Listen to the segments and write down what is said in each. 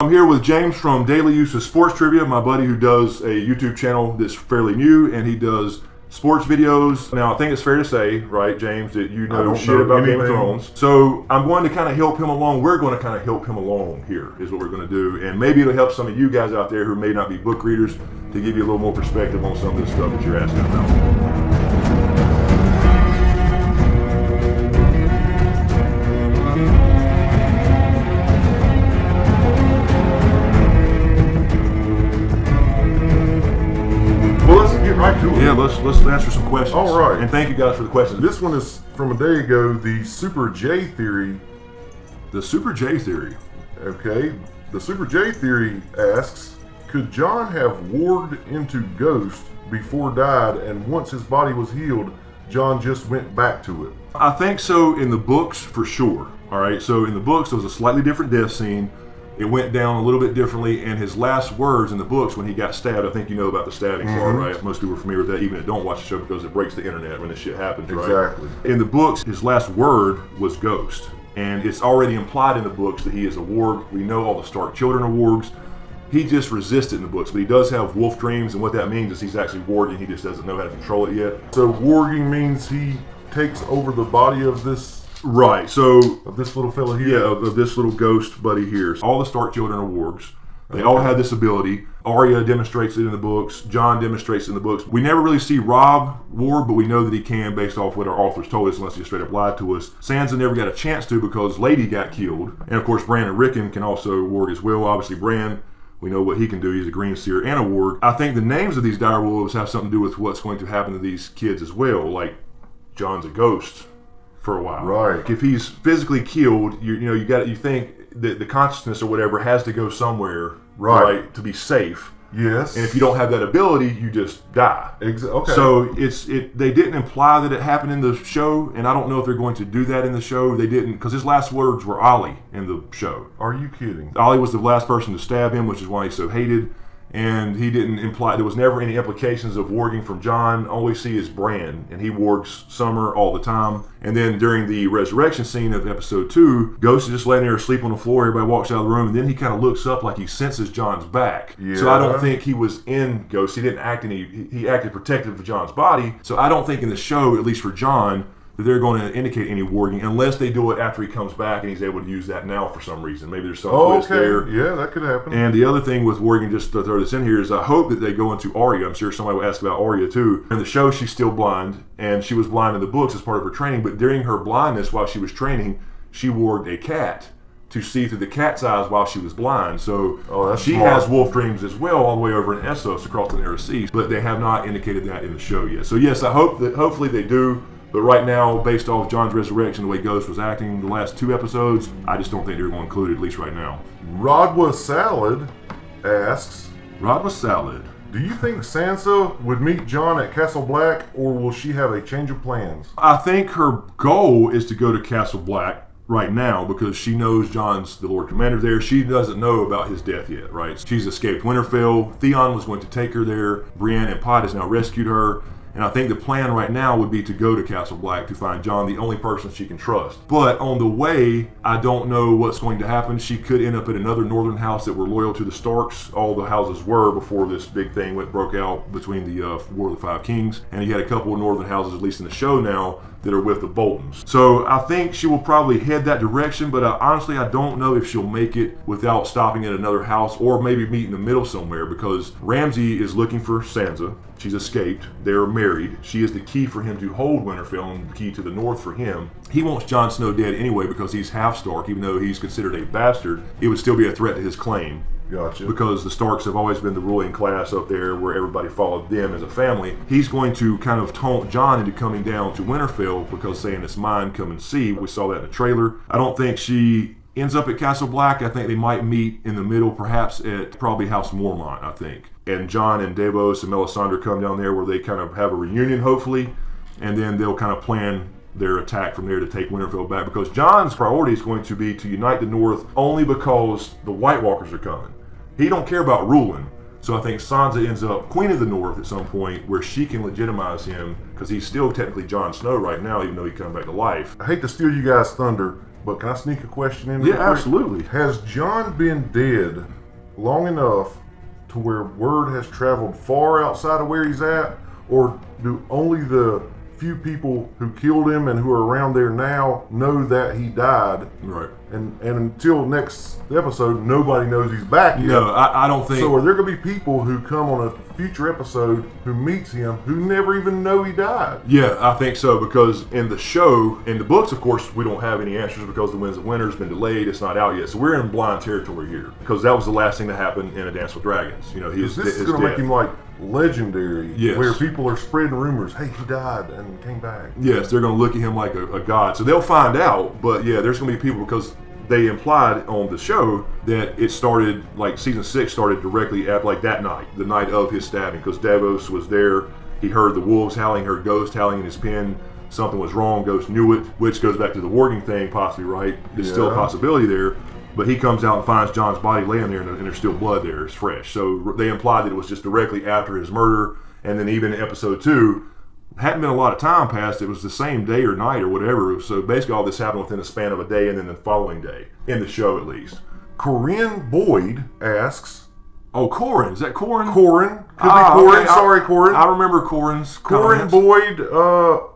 I'm here with James from Daily Use of Sports Trivia, my buddy who does a YouTube channel that's fairly new, and he does sports videos. Now, I think it's fair to say, right, James, that you know shit about Game of Thrones. So I'm going to kind of help him along. We're going to kind of help him along here is what we're going to do. And maybe it'll help some of you guys out there who may not be book readers to give you a little more perspective on some of this stuff that you're asking about. Yeah, let's answer some questions. All right. And thank you guys for the questions. This one is from a day ago, the Super J theory. The Super J theory. Okay. The Super J theory asks, could Jon have warged into Ghost before died, and once his body was healed, Jon just went back to it? I think so in the books for sure. All right. So in the books, there was a slightly different death scene. It went down a little bit differently, and his last words in the books when he got stabbed, I think you know about the stabbing part, right? Most people are familiar with that, even if they don't watch the show, because it breaks the internet when this shit happens, right? Exactly. In the books, his last word was Ghost, and it's already implied in the books that he is a warg. We know all the Stark children are wargs. He just resisted in the books, but he does have wolf dreams, and what that means is he's actually warging. He just doesn't know how to control it yet. So warging means he takes over the body of this... Right, so... of this little fella here? Yeah, of this little ghost buddy here. All the Stark children are wargs. They all have this ability. Arya demonstrates it in the books. Jon demonstrates it in the books. We never really see Robb warg, but we know that he can based off what our authors told us, unless he straight up lied to us. Sansa never got a chance to because Lady got killed. And of course, Bran and Rickon can also warg as well. Obviously, Bran, we know what he can do. He's a green seer and a warg. I think the names of these direwolves have something to do with what's going to happen to these kids as well. Like, Jon's a ghost for a while. Right. If he's physically killed, you think that the consciousness or whatever has to go somewhere, right, to be safe. Yes. And if you don't have that ability, you just die. Okay. So they didn't imply that it happened in the show, and I don't know if they're going to do that in the show. They didn't, because his last words were Ollie in the show. Are you kidding? Ollie was the last person to stab him, which is why he's so hated. And he didn't imply, there was never any implications of warging from Jon. All we see is Bran, and he wargs Summer all the time. And then during the resurrection scene of episode 2, Ghost is just laying there asleep on the floor. Everybody walks out of the room, and then he kind of looks up like he senses Jon's back. Yeah. So I don't think he was in Ghost. He didn't act he acted protective of Jon's body. So I don't think in the show, at least for Jon, that they're going to indicate any warging unless they do it after he comes back and he's able to use that now for some reason. Maybe there's some twist there. Yeah, that could happen. And the other thing with warging, just to throw this in here, is I hope that they go into Arya. I'm sure somebody will ask about Arya too. In the show, she's still blind, and she was blind in the books as part of her training, but during her blindness while she was training, she warged a cat to see through the cat's eyes while she was blind. So she has wolf dreams as well all the way over in Essos across the Narrow Seas, but they have not indicated that in the show yet. So yes, I hope that hopefully they do. But right now, based off Jon's resurrection, the way Ghost was acting the last 2 episodes, I just don't think they're going to include it, at least right now. Rodwa Salad asks, Rodwa Salad, do you think Sansa would meet Jon at Castle Black, or will she have a change of plans? I think her goal is to go to Castle Black right now because she knows Jon's the Lord Commander there. She doesn't know about his death yet, right? She's escaped Winterfell. Theon was going to take her there. Brienne and Pot has now rescued her. And I think the plan right now would be to go to Castle Black to find Jon, the only person she can trust. But on the way, I don't know what's going to happen. She could end up at another northern house that were loyal to the Starks. All the houses were before this big thing broke out between the War of the Five Kings. And you had a couple of northern houses, at least in the show now, that are with the Boltons. So I think she will probably head that direction, but honestly, I don't know if she'll make it without stopping at another house or maybe meet in the middle somewhere, because Ramsay is looking for Sansa. She's escaped. They're married. She is the key for him to hold Winterfell and the key to the north for him. He wants Jon Snow dead anyway because he's half Stark, even though he's considered a bastard. It would still be a threat to his claim. Gotcha. Because the Starks have always been the ruling class up there where everybody followed them as a family. He's going to kind of taunt Jon into coming down to Winterfell because saying it's mine, come and see. We saw that in the trailer. I don't think she ends up at Castle Black. I think they might meet in the middle, perhaps at probably House Mormont, I think. And Jon and Davos and Melisandre come down there where they kind of have a reunion, hopefully. And then they'll kind of plan their attack from there to take Winterfell back. Because Jon's priority is going to be to unite the North only because the White Walkers are coming. He don't care about ruling. So I think Sansa ends up Queen of the North at some point where she can legitimize him because he's still technically Jon Snow right now, even though he comes back to life. I hate to steal you guys' thunder, But can I sneak a question in? Yeah, absolutely. Has John been dead long enough to where word has traveled far outside of where he's at, or do only the few people who killed him and who are around there now know that he died? Right. And until next episode, nobody knows he's back yet. No, I don't think. So are there going to be people who come on a future episode who meets him who never even know he died? Yeah, I think so, because in the show, in the books, of course, we don't have any answers because the Winds of Winter has been delayed. It's not out yet. So we're in blind territory here, because that was the last thing that happened in A Dance with Dragons. You know, this is going to make him like legendary, yes, where people are spreading rumors, hey, he died and came back. Yes, they're going to look at him like a god. So they'll find out, but yeah, there's going to be people, because they implied on the show that it started, like season 6 started directly at like that night, the night of his stabbing, because Davos was there. He heard the wolves howling, heard Ghost howling in his pen. Something was wrong. Ghost knew it, which goes back to the warging thing, possibly, right? There's still a possibility there. But he comes out and finds John's body laying there, and there's still blood there. It's fresh. So they implied that it was just directly after his murder. And then even in episode 2, hadn't been a lot of time passed. It was the same day or night or whatever. So basically all this happened within the span of a day and then the following day, in the show at least. Corinne Boyd asks... Oh, Corin. Is that Corin? Corin. Could be Corin. Okay. Sorry, Corin. I remember Corin's Corin comments. Boyd,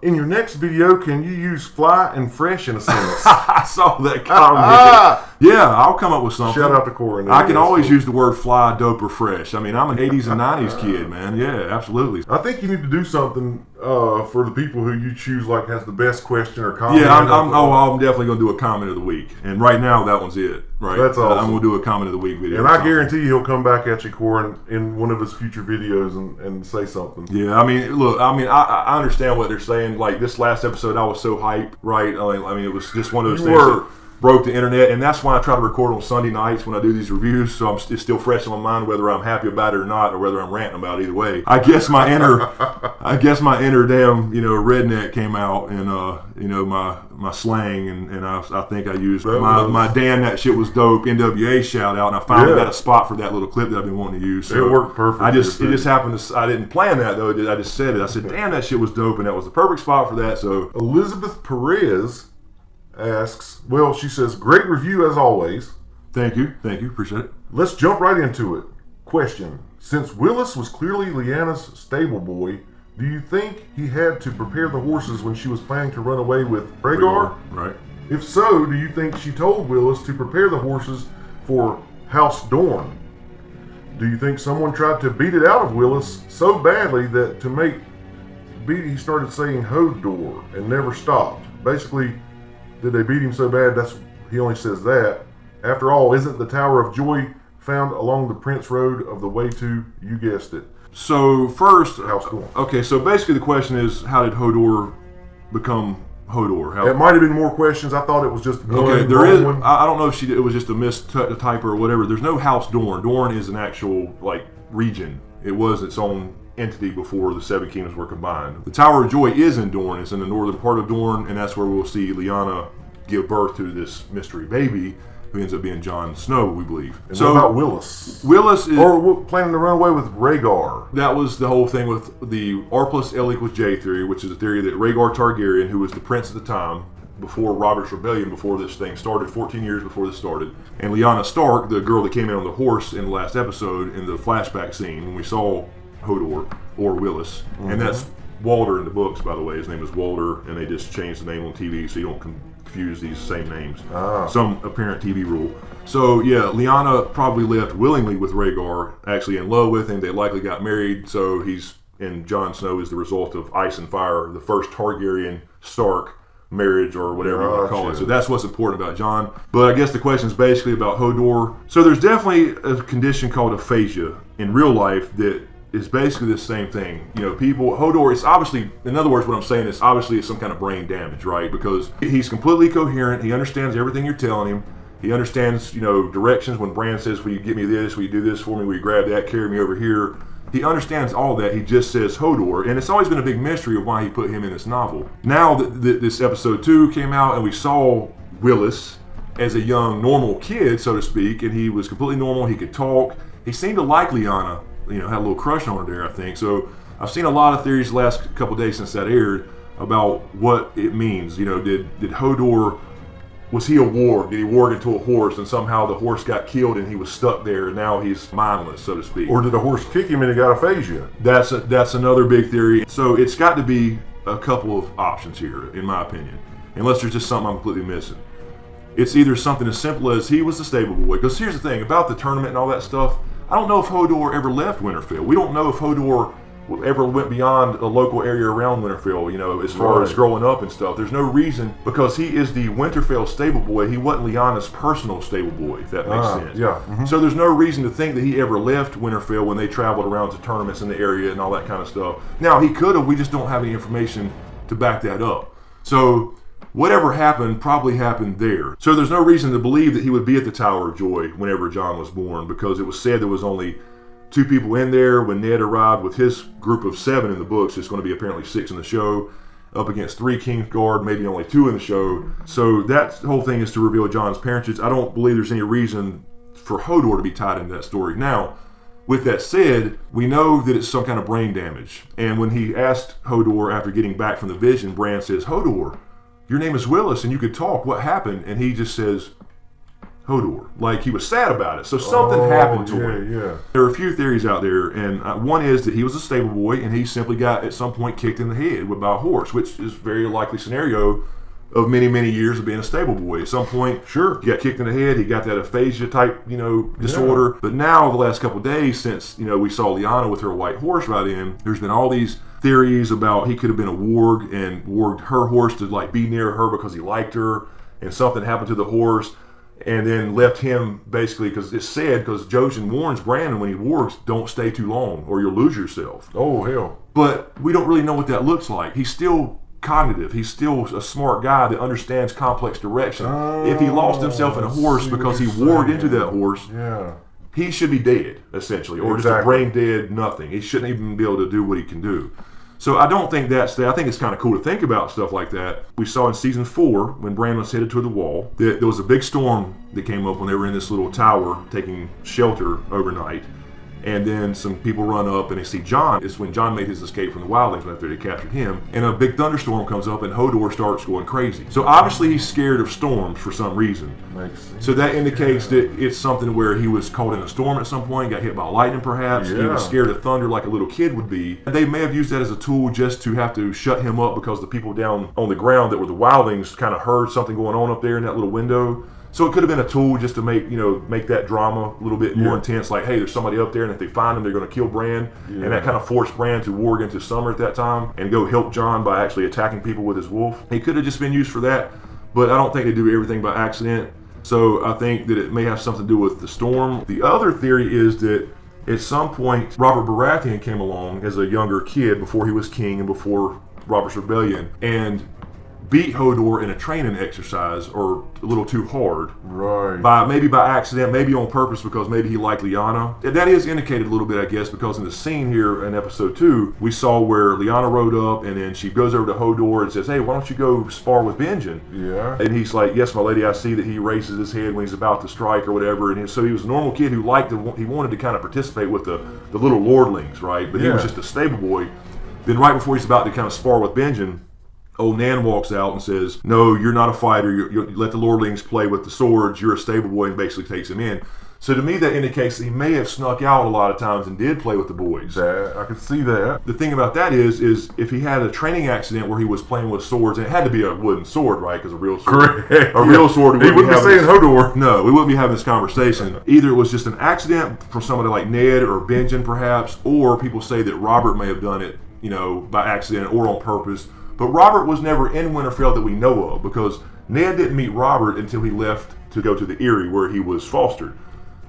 in your next video, can you use fly and fresh in a sentence? I saw that comment. Yeah, I'll come up with something. Shout out to Corin. I can always use the word fly, dope, or fresh. I mean, I'm an 80s and 90s kid, man. Yeah, absolutely. I think you need to do something for the people who you choose, like, has the best question or comment. Yeah, I'm definitely going to do a comment of the week. And right now, that one's it. Right. That's awesome. I'm going to do a comment of the week video. And I guarantee you he'll come back at you, Corin, in one of his future videos and say something. Yeah, I mean, look, I understand what they're saying. Like, this last episode, I was so hyped, right? I mean, it was just one of those things that broke the internet, and that's why I try to record on Sunday nights when I do these reviews, so it's still fresh in my mind whether I'm happy about it or not, or whether I'm ranting about it. Either way, I guess my inner damn redneck came out, and my slang, and I think I used my damn that shit was dope NWA shout out, and I finally got a spot for that little clip that I've been wanting to use. So it worked perfect. It just happened to. I didn't plan that though. I just said it. I said, damn, that shit was dope, and that was the perfect spot for that. So Elizabeth Perez asks, well, she says, great review as always. Thank you, appreciate it. Let's jump right into it. Question: since Willis was clearly Lyanna's stable boy, do you think he had to prepare the horses when she was planning to run away with Rhaegar? Right. If so, do you think she told Willis to prepare the horses for House Dorne? Do you think someone tried to beat it out of Willis so badly that to make beat he started saying Hodor and never stopped? Basically, did they beat him so bad he only says that? After all, isn't the Tower of Joy found along the Prince Road of the way to, you guessed it, so first, House Dorne? Okay, so basically the question is, how did Hodor become Hodor? It might have been more questions. I thought it was just one. Okay, there is. I don't know if it was just a mistype or whatever. There's no House Dorne. Dorne is an actual region. It was its own entity before the Seven Kingdoms were combined. The Tower of Joy is in Dorne. It's in the northern part of Dorne, and that's where we'll see Lyanna give birth to this mystery baby, who ends up being Jon Snow, we believe. And so what about Willis? Willis is... Or planning to run away with Rhaegar. That was the whole thing with the R plus L equals J theory, which is a theory that Rhaegar Targaryen, who was the prince at the time, before Robert's Rebellion, before this thing started, 14 years before this started, and Lyanna Stark, the girl that came in on the horse in the last episode, in the flashback scene, when we saw Hodor, or Willis, and that's Walder in the books, by the way. His name is Walder, and they just changed the name on TV so you don't confuse these same names. Some apparent TV rule. So yeah, Lyanna probably left willingly with Rhaegar, actually in love with him. They likely got married, so and Jon Snow is the result of ice and fire, the first Targaryen Stark marriage, or whatever you want to call it. So that's what's important about Jon. But I guess the question is basically about Hodor. So there's definitely a condition called aphasia in real life that is basically the same thing. Hodor, it's obviously, in other words, what I'm saying is obviously it's some kind of brain damage, right? Because he's completely coherent. He understands everything you're telling him. He understands, directions. When Bran says, will you get me this? Will you do this for me? Will you grab that? Carry me over here? He understands all that. He just says Hodor. And it's always been a big mystery of why he put him in this novel. Now that this episode 2 came out and we saw Willis as a young, normal kid, so to speak, and he was completely normal. He could talk. He seemed to like Lyanna. Had a little crush on her there, I think. So I've seen a lot of theories the last couple of days since that aired about what it means. Did Hodor Was he a warg? Did he warg into a horse and somehow the horse got killed and he was stuck there and now he's mindless, so to speak? Or did the horse kick him and he got aphasia? That's another big theory. So it's got to be a couple of options here, in my opinion, unless there's just something I'm completely missing. It's either something as simple as he was the stable boy. Because here's the thing about the tournament and all that stuff. I don't know if Hodor ever left Winterfell. We don't know if Hodor ever went beyond the local area around Winterfell, you know, as far as growing up and stuff. There's no reason, because he is the Winterfell stable boy. He wasn't Lyanna's personal stable boy, if that makes sense. Yeah. Mm-hmm. So there's no reason to think that he ever left Winterfell when they traveled around to tournaments in the area and all that kind of stuff. Now, he could have. We just don't have any information to back that up. So whatever happened probably happened there. So there's no reason to believe that he would be at the Tower of Joy whenever Jon was born, because it was said there was only 2 people in there when Ned arrived with his group of 7 in the books. It's going to be apparently 6 in the show, up against 3 Kingsguard, maybe only 2 in the show. So that whole thing is to reveal Jon's parentage. I don't believe there's any reason for Hodor to be tied into that story. Now, with that said, we know that it's some kind of brain damage. And when he asked Hodor after getting back from the vision, Bran says, "Hodor, your name is Willis and you could talk. What happened?" And he just says, Hodor. Like, he was sad about it. So something happened to him. Yeah. There are a few theories out there, and one is that he was a stable boy and he simply got at some point kicked in the head by a horse, which is a very likely scenario of many, many years of being a stable boy. At some point, Sure. he got kicked in the head, he got that aphasia type, disorder. But now, the last couple of days since, we saw Lyanna with her white horse ride in, there's been all these theories about he could have been a warg and warged her horse to like be near her because he liked her, and something happened to the horse. And then left him basically, because it's said, because Jojen warns Brandon when he wargs, don't stay too long or you'll lose yourself. Oh, hell. But we don't really know what that looks like. He's still cognitive. He's still a smart guy that understands complex direction. If he lost himself in a horse because he warged into that horse, he should be dead, essentially, or just a brain dead nothing. He shouldn't even be able to do what he can do. So I don't think I think it's kind of cool to think about stuff like that. We saw in season 4, when Bran was headed to the wall, that there was a big storm that came up when they were in this little tower taking shelter overnight. And then some people run up and they see Jon. It's when Jon made his escape from the wildlings after they captured him. And a big thunderstorm comes up and Hodor starts going crazy. So obviously he's scared of storms for some reason. Makes sense. So that indicates that it's something where he was caught in a storm at some point, got hit by lightning perhaps. He was scared of thunder like a little kid would be. And they may have used that as a tool just to have to shut him up because the people down on the ground that were the wildlings kind of heard something going on up there in that little window. So it could have been a tool just to make that drama a little bit more intense. Like, hey, there's somebody up there, and if they find him, they're going to kill Bran. And that kind of forced Bran to warg into Summer at that time and go help Jon by actually attacking people with his wolf. It could have just been used for that, but I don't think they do everything by accident. So I think that it may have something to do with the storm. The other theory is that at some point, Robert Baratheon came along as a younger kid before he was king and before Robert's Rebellion, and beat Hodor in a training exercise, or a little too hard. Right. Maybe by accident, maybe on purpose, because maybe he liked Lyanna. That is indicated a little bit, I guess, because in the scene here in episode 2, we saw where Lyanna rode up and then she goes over to Hodor and says, "Hey, why don't you go spar with Benjen?" Yeah. And he's like, "Yes, my lady, I see that he raises his head when he's about to strike or whatever." And so he was a normal kid who he wanted to kind of participate with the little lordlings, right? But he was just a stable boy. Then right before he's about to kind of spar with Benjen, old Nan walks out and says, "No, you're not a fighter. You let the lordlings play with the swords. You're a stable boy," and basically takes him in. So to me, that indicates that he may have snuck out a lot of times and did play with the boys. I can see that. The thing about that is if he had a training accident where he was playing with swords, and it had to be a wooden sword, right? Because a real sword, real sword, he wouldn't be saying Hodor. No, we wouldn't be having this conversation. Either it was just an accident for somebody like Ned or Benjen, perhaps, or people say that Robert may have done it, by accident or on purpose. But Robert was never in Winterfell that we know of, because Ned didn't meet Robert until he left to go to the Eyrie, where he was fostered.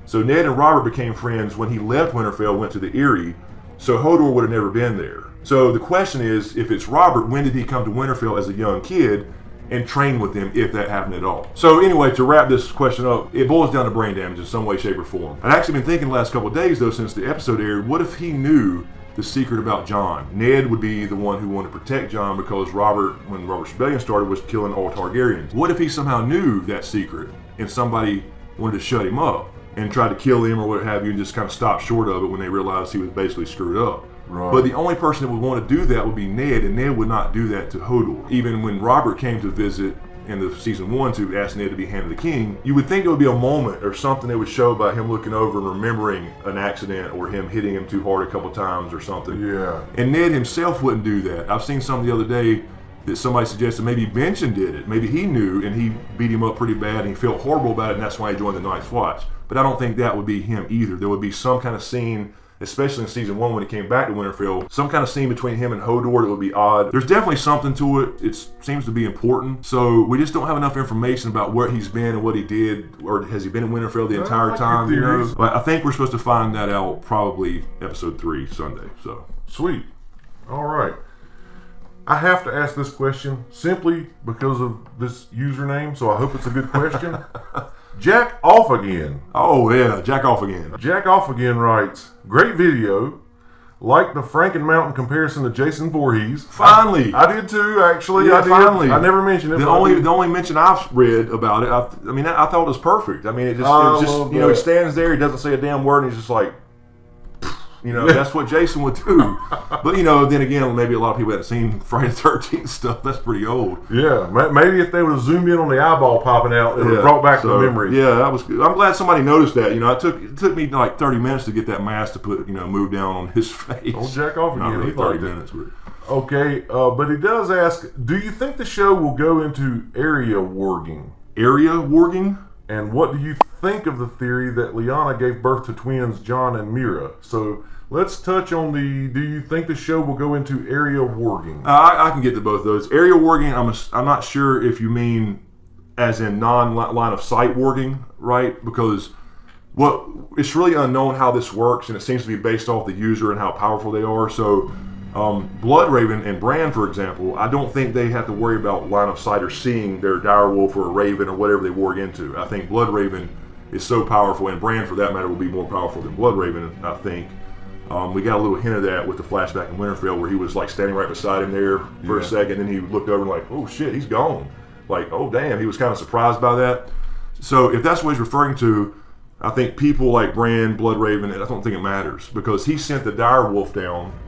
So Ned and Robert became friends when he left Winterfell, went to the Eyrie. So Hodor would have never been there. So the question is, if it's Robert, when did he come to Winterfell as a young kid and train with them, if that happened at all? So anyway, to wrap this question up, it boils down to brain damage in some way, shape, or form. I've actually been thinking the last couple of days, though, since the episode aired, what if he knew the secret about Jon? Ned would be the one who wanted to protect Jon because Robert, when Robert's Rebellion started, was killing all Targaryens. What if he somehow knew that secret and somebody wanted to shut him up and tried to kill him or what have you, and just kind of stopped short of it when they realized he was basically screwed up? Right. But the only person that would want to do that would be Ned, and Ned would not do that to Hodor. Even when Robert came to visit in the season 1 to ask Ned to be Hand of the King, you would think there would be a moment or something that would show about him looking over and remembering an accident or him hitting him too hard a couple times or something. Yeah. And Ned himself wouldn't do that. I've seen something the other day that somebody suggested maybe Benson did it. Maybe he knew and he beat him up pretty bad and he felt horrible about it, and that's why he joined the Night's Watch. But I don't think that would be him either. There would be some kind of scene, especially in season 1 when he came back to Winterfell, some kind of scene between him and Hodor that would be odd. There's definitely something to it. It seems to be important. So we just don't have enough information about where he's been and what he did, or has he been in Winterfell the entire time? You know? But I think we're supposed to find that out probably episode 3 Sunday. So sweet. All right. I have to ask this question simply because of this username, so I hope it's a good question. Jack Off Again. Oh yeah, Jack Off Again. Jack Off Again writes, great video. Like the Franken Mountain comparison to Jason Voorhees. Finally. I did too, actually. Yeah, I did. finally. I never mentioned it. The only mention I've read about it, I mean, I thought it was perfect. I mean, it was just you know, he stands there, he doesn't say a damn word, and he's just like, you know, that's what Jason would do. But, you know, then again, maybe a lot of people haven't seen Friday the 13th stuff. That's pretty old. Yeah, maybe if they would have zoomed in on the eyeball popping out, it would have brought back the memory. Yeah, that was good. I'm glad somebody noticed that. You know, it took me like 30 minutes to get that mask to put, you know, move down on his face. Don't Jack Off Again. Not really 30 minutes. Okay, but he does ask, do you think the show will go into area warging? Area warging? And what do you think of the theory that Lyanna gave birth to twins Jon and Mira? So let's touch on do you think the show will go into area warging? I can get to both of those. Area warging, I'm not sure if you mean as in non-line of sight warging, right? Because it's really unknown how this works, and it seems to be based off the user and how powerful they are. So Bloodraven and Bran, for example, I don't think they have to worry about line of sight or seeing their direwolf or a raven or whatever they warg into. I think Bloodraven is so powerful, and Bran, for that matter, will be more powerful than Bloodraven, I think. We got a little hint of that with the flashback in Winterfell where he was like standing right beside him there for a second, and then he looked over and like, oh shit, he's gone. Like, oh damn, he was kind of surprised by that. So if that's what he's referring to, I think people like Bran, Bloodraven, I don't think it matters, because he sent the direwolf down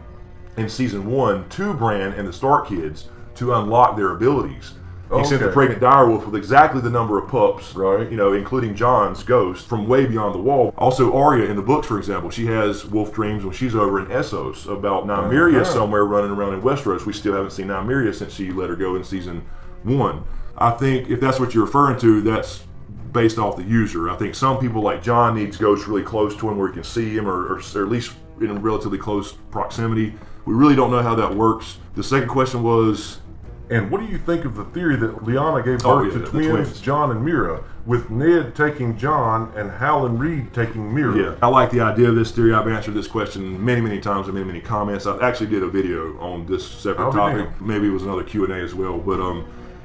in season 1 to Bran and the Stark kids to unlock their abilities. He sent the pregnant direwolf with exactly the number of pups, right? You know, including Jon's ghost from way beyond the wall. Also, Arya in the books, for example, she has wolf dreams when she's over in Essos about Nymeria somewhere running around in Westeros. We still haven't seen Nymeria since she let her go in season 1. I think if that's what you're referring to, that's based off the user. I think some people like Jon needs ghosts really close to him where he can see him, or at least in relatively close proximity. We really don't know how that works. The second question was, and what do you think of the theory that Lyanna gave birth to twins Jon and Mira, with Ned taking Jon and Howland Reed taking Mira? Yeah, I like the idea of this theory. I've answered this question many times in many comments. I actually did a video on this separate topic. Maybe it was another Q&A as well. But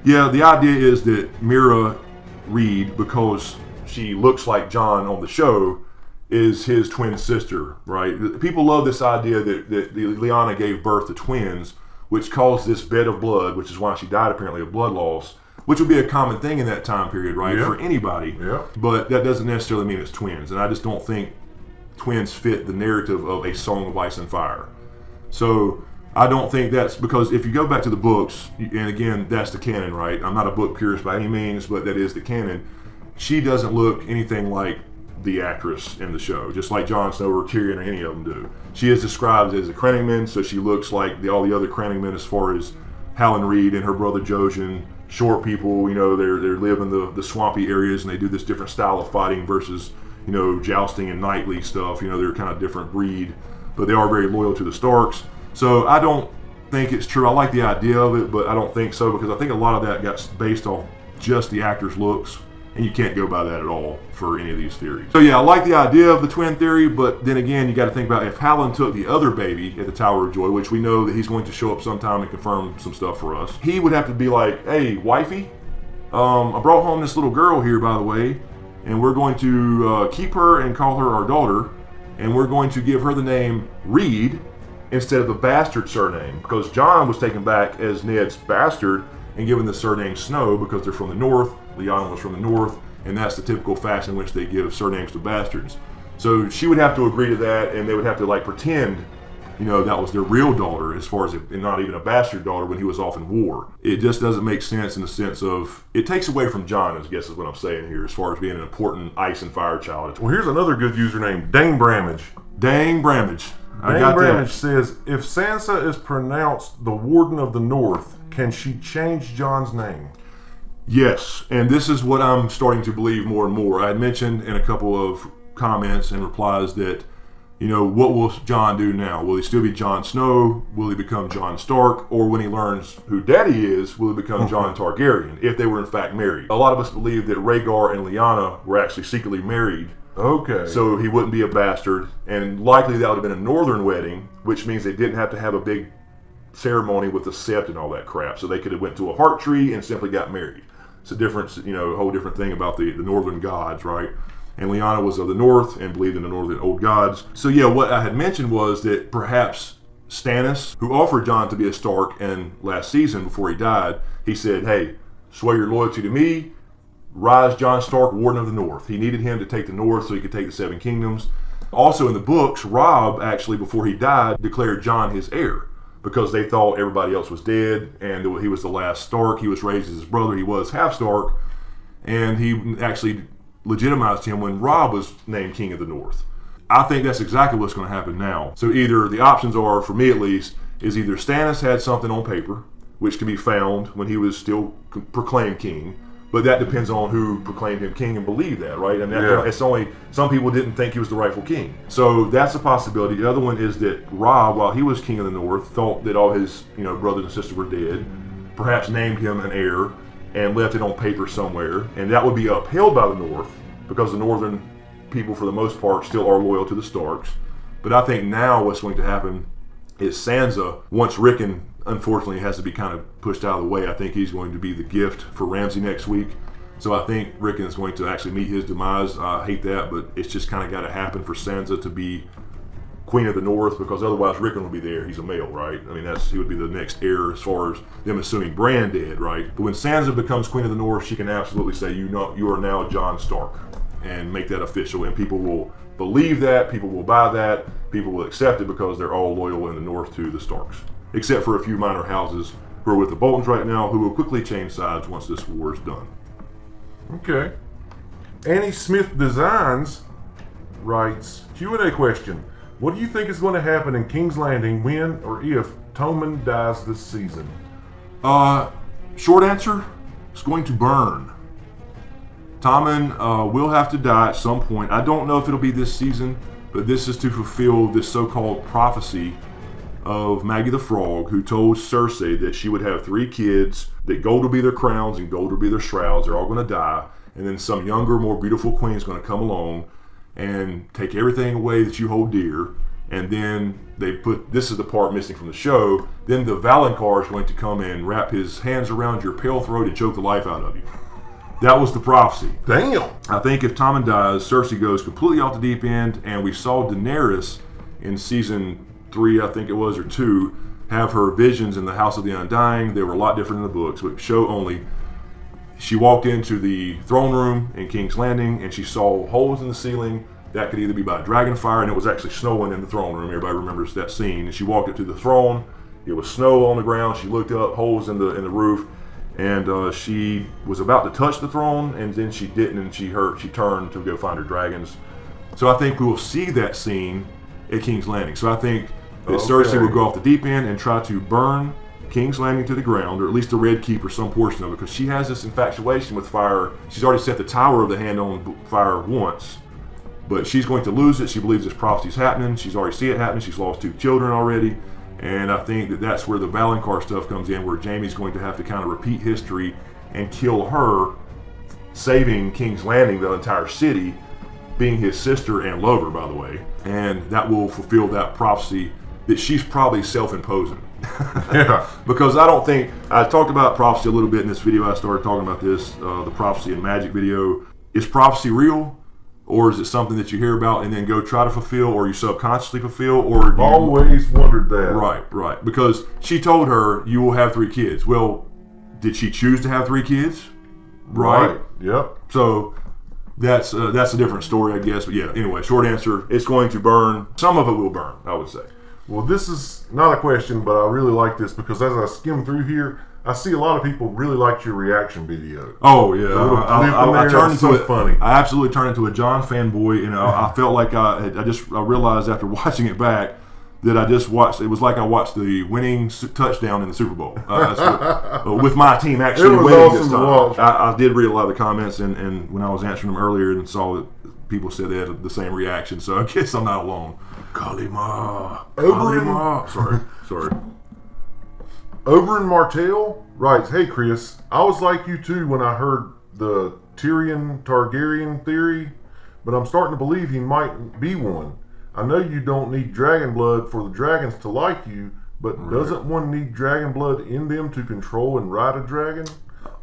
yeah, the idea is that Mira Reed, because she looks like Jon on the show, is his twin sister, right? People love this idea that Lyanna gave birth to twins, which caused this bed of blood, which is why she died apparently of blood loss, which would be a common thing in that time period, right? For anybody. But that doesn't necessarily mean it's twins. And I just don't think twins fit the narrative of A Song of Ice and Fire. So I don't think that's, because if you go back to the books, and again, that's the canon, right? I'm not a book purist by any means, but that is the canon. She doesn't look anything like the actress in the show, just like Jon Snow or Tyrion or any of them do. She is described as a Cranningman, so she looks like all the other Cranningmen as far as Howland Reed and her brother Jojen. Short people, you know, they live in the swampy areas, and they do this different style of fighting versus, you know, jousting and knightly stuff. You know, they're kind of different breed, but they are very loyal to the Starks. So I don't think it's true. I like the idea of it, but I don't think so, because I think a lot of that got based off just the actors' looks, and you can't go by that at all for any of these theories. So yeah, I like the idea of the twin theory, but then again, you got to think about if Howland took the other baby at the Tower of Joy, which we know that he's going to show up sometime and confirm some stuff for us. He would have to be like, hey, wifey, I brought home this little girl here, by the way, and we're going to keep her and call her our daughter, and we're going to give her the name Reed instead of the bastard surname, because Jon was taken back as Ned's bastard and given the surname Snow because they're from the north. Lyanna was from the north, and that's the typical fashion in which they give surnames to bastards. So she would have to agree to that, and they would have to like pretend that was their real daughter, as far as not even a bastard daughter when he was off in war. It just doesn't make sense in the sense of, it takes away from Jon, I guess is what I'm saying here, as far as being an important ice and fire child. Well, here's another good username, Dane Bramage. Dane Bramage. Dane Bramage says, if Sansa is pronounced the Warden of the North, can she change Jon's name? Yes, and this is what I'm starting to believe more and more. I had mentioned in a couple of comments and replies that, what will Jon do now? Will he still be Jon Snow? Will he become Jon Stark? Or when he learns who Daddy is, will he become Jon Targaryen, if they were in fact married? A lot of us believe that Rhaegar and Lyanna were actually secretly married. Okay. So he wouldn't be a bastard, and likely that would have been a northern wedding, which means they didn't have to have a big ceremony with the sept and all that crap. So they could have went to a heart tree and simply got married. It's a difference, a whole different thing about the northern gods, right? And Lyanna was of the north and believed in the northern old gods. So yeah, what I had mentioned was that perhaps Stannis, who offered Jon to be a Stark, and last season before he died, he said, hey, swear your loyalty to me, rise Jon Stark, Warden of the North. He needed him to take the north so he could take the Seven Kingdoms. Also in the books, Robb actually, before he died, declared Jon his heir, because they thought everybody else was dead and he was the last Stark. He was raised as his brother. He was half Stark, and he actually legitimized him when Robb was named King of the North. I think that's exactly what's going to happen now. So either the options are, for me at least, is either Stannis had something on paper, which can be found when he was still proclaimed king, but that depends on who proclaimed him king and believed that, right? And it's only, some people didn't think he was the rightful king. So that's a possibility. The other one is that Robb, while he was king of the North, thought that all his brothers and sisters were dead, perhaps named him an heir, and left it on paper somewhere, and that would be upheld by the North, because the northern people, for the most part, still are loyal to the Starks. But I think now what's going to happen is Sansa, once Rickon unfortunately has to be kind of pushed out of the way, I think he's going to be the gift for Ramsay next week. So I think Rickon is going to actually meet his demise. I hate that, but it's just kind of got to happen for Sansa to be Queen of the North, because otherwise Rickon will be there. He's a male, right? I mean, he would be the next heir as far as them assuming Bran dead, right? But when Sansa becomes Queen of the North, she can absolutely say, you are now Jon Stark, and make that official, and people will believe that, people will buy that, people will accept it, because they're all loyal in the North to the Starks, except for a few minor houses who are with the Boltons right now, who will quickly change sides once this war is done. Okay. Annie Smith Designs writes, Q&A question. What do you think is going to happen in King's Landing when or if Tommen dies this season? Short answer, it's going to burn. Tommen will have to die at some point. I don't know if it'll be this season, but this is to fulfill this so-called prophecy of Maggie the Frog, who told Cersei that she would have 3 kids, that gold will be their crowns and gold will be their shrouds. They're all going to die, and then some younger, more beautiful queen is going to come along and take everything away that you hold dear. And then they put, this is the part missing from the show, then the Valonqar is going to come and wrap his hands around your pale throat and choke the life out of you. That was the prophecy. Damn. I think if Tommen dies, Cersei goes completely off the deep end, and we saw Daenerys in season 3, I think it was, or 2, have her visions in the House of the Undying. They were a lot different in the books, but show only. She walked into the throne room in King's Landing, and she saw holes in the ceiling. That could either be by dragon fire, and it was actually snowing in the throne room. Everybody remembers that scene. And she walked up to the throne. It was snow on the ground. She looked up, holes in the roof, and she was about to touch the throne, and then she didn't, and she turned to go find her dragons. So I think we will see that scene at King's Landing. So I think that Cersei will go off the deep end and try to burn King's Landing to the ground, or at least the Red Keep or some portion of it, because she has this infatuation with fire. She's already set the Tower of the Hand on fire once, but she's going to lose it. She believes this prophecy's happening. She's already seen it happening. She's lost 2 children already, and I think that that's where the Valonqar stuff comes in, where Jaime's going to have to kind of repeat history and kill her, saving King's Landing, the entire city, being his sister and lover, by the way, and that will fulfill that prophecy that she's probably self-imposing. Yeah. Because I don't think, I talked about prophecy a little bit in this video. I started talking about this, the prophecy and magic video. Is prophecy real? Or is it something that you hear about and then go try to fulfill, or you subconsciously fulfill, or you always wondered that. Right. Because she told her, you will have 3 kids. Well, did she choose to have 3 kids? Right. Yep. So that's a different story, I guess. But yeah, anyway, short answer, it's going to burn. Some of it will burn, I would say. Well, this is not a question, but I really like this because as I skim through here, I see a lot of people really liked your reaction video. Oh yeah, I turned into funny. I absolutely turned into a John fanboy, and I felt like I realized after watching it back that I just watched. It was like I watched the winning touchdown in the Super Bowl with my team actually winning awesome this to time. watch. I did read a lot of the comments, and when I was answering them earlier, and saw that people said they had the same reaction. So I guess I'm not alone. Kalima. Sorry. Oberyn Martell writes, "Hey Chris, I was like you too when I heard the Tyrion Targaryen theory, but I'm starting to believe he might be one. I know you don't need dragon blood for the dragons to like you, but doesn't one need dragon blood in them to control and ride a dragon?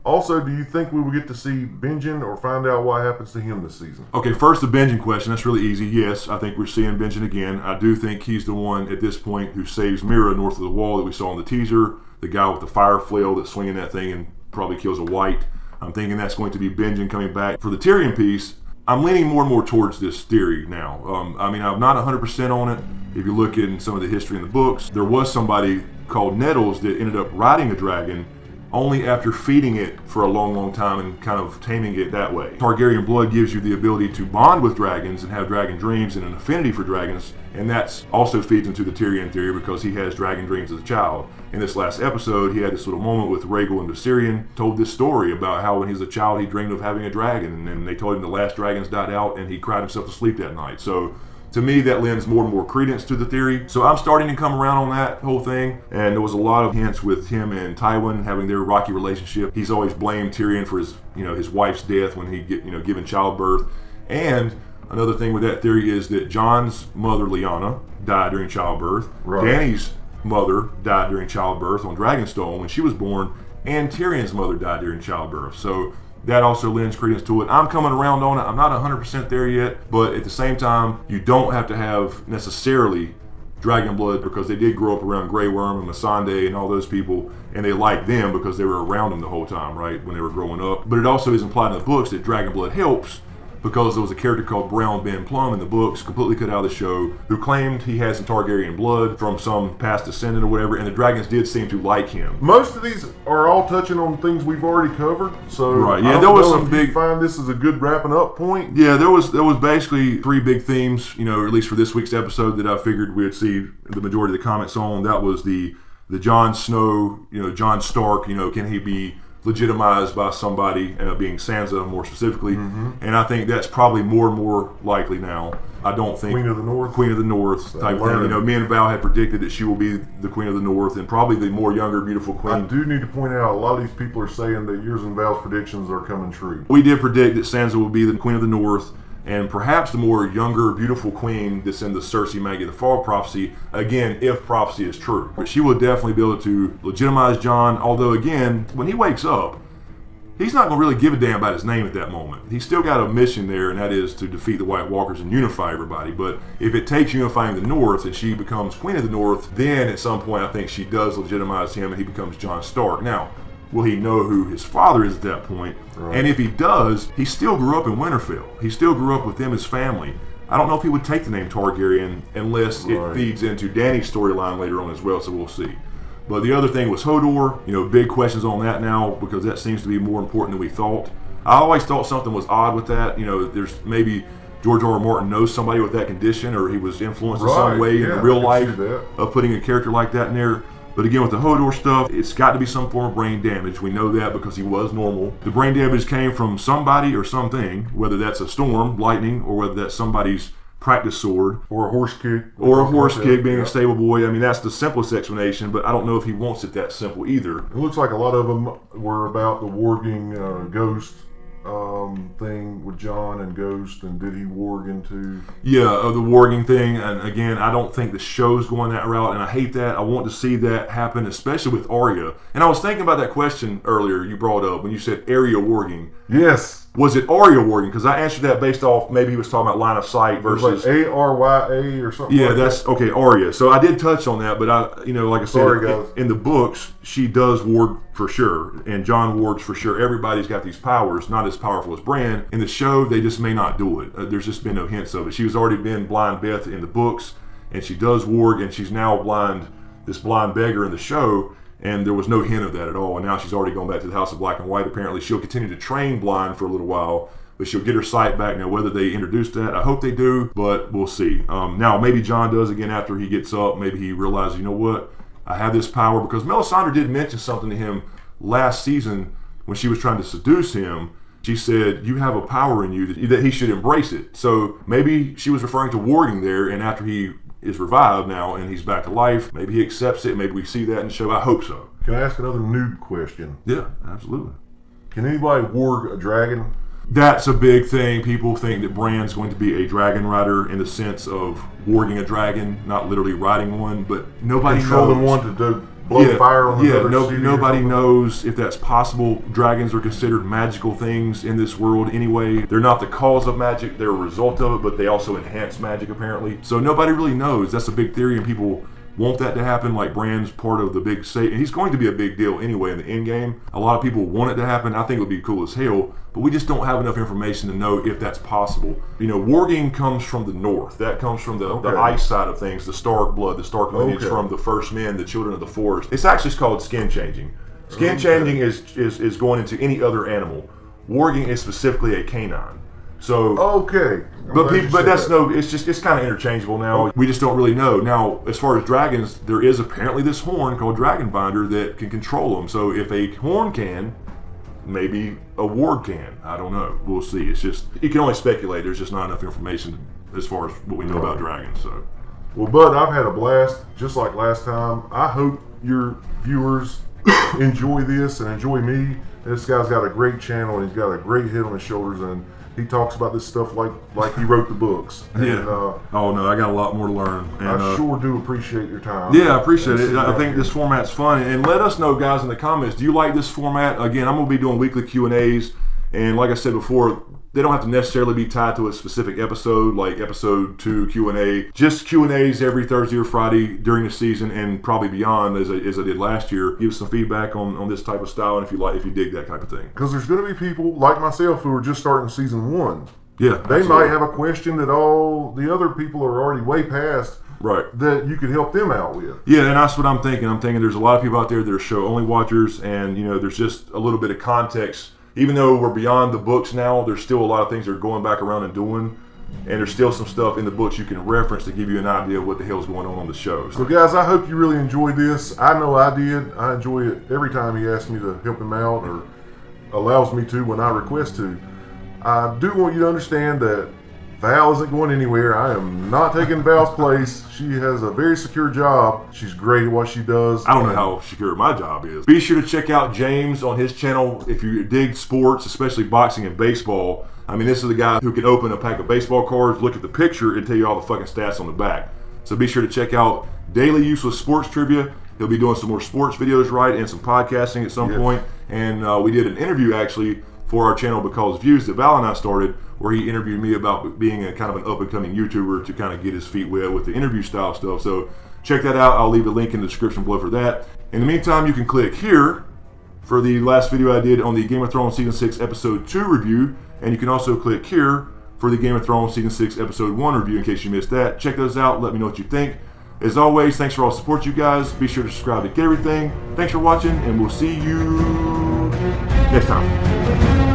Also, do you think we will get to see Benjen or find out what happens to him this season?" Okay, first the Benjen question. That's really easy. Yes, I think we're seeing Benjen again. I do think he's the one at this point who saves Mira north of the wall that we saw in the teaser. The guy with the fire flail that's swinging that thing and probably kills a white. I'm thinking that's going to be Benjen coming back. For the Tyrion piece, I'm leaning more and more towards this theory now. I mean, I'm not 100% on it. If you look in some of the history in the books, there was somebody called Nettles that ended up riding a dragon only after feeding it for a long time and kind of taming it that way. Targaryen blood gives you the ability to bond with dragons and have dragon dreams and an affinity for dragons, and that's also feeds into the Tyrion theory because he has dragon dreams as a child. In this last episode, he had this little moment with Rhaegal and Viserion, told this story about how when he was a child he dreamed of having a dragon, and then they told him the last dragons died out and he cried himself to sleep that night. So to me, that lends more and more credence to the theory. So I'm starting to come around on that whole thing. And there was a lot of hints with him and Tywin having their rocky relationship. He's always blamed Tyrion for his wife's death when he given childbirth. And another thing with that theory is that Jon's mother, Lyanna, died during childbirth. Right. Dany's mother died during childbirth on Dragonstone when she was born. And Tyrion's mother died during childbirth. So that also lends credence to it. I'm coming around on it. I'm not 100% there yet, but at the same time, you don't have to have necessarily dragon blood because they did grow up around Grey Worm and Missandei and all those people, and they liked them because they were around them the whole time, right, when they were growing up. But it also is implied in the books that dragon blood helps because there was a character called Brown Ben Plum in the books, completely cut out of the show, who claimed he had some Targaryen blood from some past descendant or whatever, and the dragons did seem to like him. Most of these are all touching on things we've already covered, so right, yeah, there was some big. You find this is a good wrapping up point. Yeah, there was basically three big themes, at least for this week's episode that I figured we'd see the majority of the comments on. That was the Jon Snow, Jon Stark, can he be legitimized by somebody, being Sansa more specifically, and I think that's probably more and more likely now. I don't think Queen of the North type thing. Me and Val had predicted that she will be the Queen of the North and probably the more younger, beautiful queen. I do need to point out a lot of these people are saying that yours and Val's predictions are coming true. We did predict that Sansa will be the Queen of the North, and perhaps the more younger, beautiful queen that's in the Cersei Maggie the Fall prophecy, again, if prophecy is true. But she will definitely be able to legitimize Jon, although again, when he wakes up, he's not going to really give a damn about his name at that moment. He's still got a mission there, and that is to defeat the White Walkers and unify everybody. But if it takes unifying the North and she becomes Queen of the North, then at some point I think she does legitimize him and he becomes Jon Stark. Now, will he know who his father is at that point? Right. And if he does, he still grew up in Winterfell. He still grew up with them as family. I don't know if he would take the name Targaryen unless it feeds into Dany's storyline later on as well, so we'll see. But the other thing was Hodor. Big questions on that now because that seems to be more important than we thought. I always thought something was odd with that. There's maybe George R. R. Martin knows somebody with that condition or he was influenced in some way in real life of putting a character like that in there. But again, with the Hodor stuff, it's got to be some form of brain damage. We know that because he was normal. The brain damage came from somebody or something, whether that's a storm, lightning, or whether that's somebody's practice sword. Or a horse kick. Or a horse kick, being a stable boy. I mean, that's the simplest explanation, but I don't know if he wants it that simple either. It looks like a lot of them were about the warging ghost thing with Jon and Ghost, and did he warg into? Yeah, the warging thing, and again, I don't think the show's going that route, and I hate that. I want to see that happen, especially with Arya. And I was thinking about that question earlier you brought up when you said Arya warging. Yes. Was it Arya warging? Because I answered that based off maybe he was talking about line of sight versus like Arya or something. Yeah, like that's that. Okay. Arya. So I did touch on that, but like I said, in the books, she does warg for sure, and Jon wargs for sure. Everybody's got these powers, not as powerful as Bran. In the show, they just may not do it. There's just been no hints of it. She's already been Blind Beth in the books, and she does warg, and she's now this blind beggar in the show, and there was no hint of that at all. And now she's already gone back to the House of Black and White. Apparently, she'll continue to train blind for a little while, but she'll get her sight back. Now, whether they introduce that, I hope they do, but we'll see. Now, maybe Jon does again after he gets up. Maybe he realizes, you know what, I have this power, because Melisandre did mention something to him last season when she was trying to seduce him. She said, you have a power in you that he should embrace it. So maybe she was referring to warging there, and after he is revived now and he's back to life, maybe he accepts it. Maybe we see that in the show. I hope so. Can I ask another nude question? Yeah, absolutely. Can anybody warg a dragon? That's a big thing. People think that Bran's going to be a dragon rider in the sense of warging a dragon, not literally riding one, but nobody controlling knows. one to blow fire on the other. Nobody knows if that's possible. Dragons are considered magical things in this world anyway. They're not the cause of magic, they're a result of it, but they also enhance magic apparently. So nobody really knows. That's a big theory, and people want that to happen. Like Bran's part of the big and he's going to be a big deal anyway in the end game. A lot of people want it to happen. I think it would be cool as hell, but we just don't have enough information to know if that's possible. You know, warging comes from the north. That comes from the ice side of things, the Stark blood, the Stark lineage from the first men, the children of the forest. It's actually called skin changing. Skin changing is going into any other animal. Warging is specifically a canine. So but it's kind of interchangeable now. We just don't really know. Now, as far as dragons, there is apparently this horn called Dragon Binder that can control them. So if a horn can, maybe a warg can. I don't know. We'll see. It's just, you can only speculate. There's just not enough information as far as what we know about dragons. So, well, Bud, I've had a blast just like last time. I hope your viewers enjoy this and enjoy me. This guy's got a great channel and he's got a great head on his shoulders, and he talks about this stuff like he wrote the books. And, oh no, I got a lot more to learn. And, I sure do appreciate your time. Yeah, I appreciate it. I think this format's fun. And let us know, guys, in the comments, do you like this format? Again, I'm going to be doing weekly Q&As. And like I said before, they don't have to necessarily be tied to a specific episode, like episode 2 Q&A. Just Q&As every Thursday or Friday during the season and probably beyond, as I did last year. Give us some feedback on this type of style, and if you dig that type of thing. Because there's going to be people like myself who are just starting season 1. Yeah, they might have a question that all the other people are already way past. Right. That you could help them out with. Yeah, and that's what I'm thinking. I'm thinking there's a lot of people out there that are show-only watchers, and there's just a little bit of context. Even though we're beyond the books now, there's still a lot of things they're going back around and doing. And there's still some stuff in the books you can reference to give you an idea of what the hell's going on the show. So guys, I hope you really enjoyed this. I know I did. I enjoy it every time he asks me to help him out or allows me to when I request to. I do want you to understand that Val isn't going anywhere. I am not taking Val's place. She has a very secure job. She's great at what she does. I don't know how secure my job is. Be sure to check out James on his channel if you dig sports, especially boxing and baseball. I mean, this is the guy who can open a pack of baseball cards, look at the picture, and tell you all the fucking stats on the back. So be sure to check out Daily Useless Sports Trivia. He'll be doing some more sports videos, right, and some podcasting at some point. And we did an interview, actually, for our channel Because Views that Val and I started, where he interviewed me about being a kind of an up-and-coming YouTuber to kind of get his feet wet with the interview style stuff. So check that out. I'll leave a link in the description below for that. In the meantime, you can click here for the last video I did on the Game of Thrones Season 6 Episode 2 review, and you can also click here for the Game of Thrones Season 6 Episode 1 review in case you missed that. Check those out. Let me know what you think. As always, thanks for all the support, you guys. Be sure to subscribe to get everything. Thanks for watching, and we'll see you next time.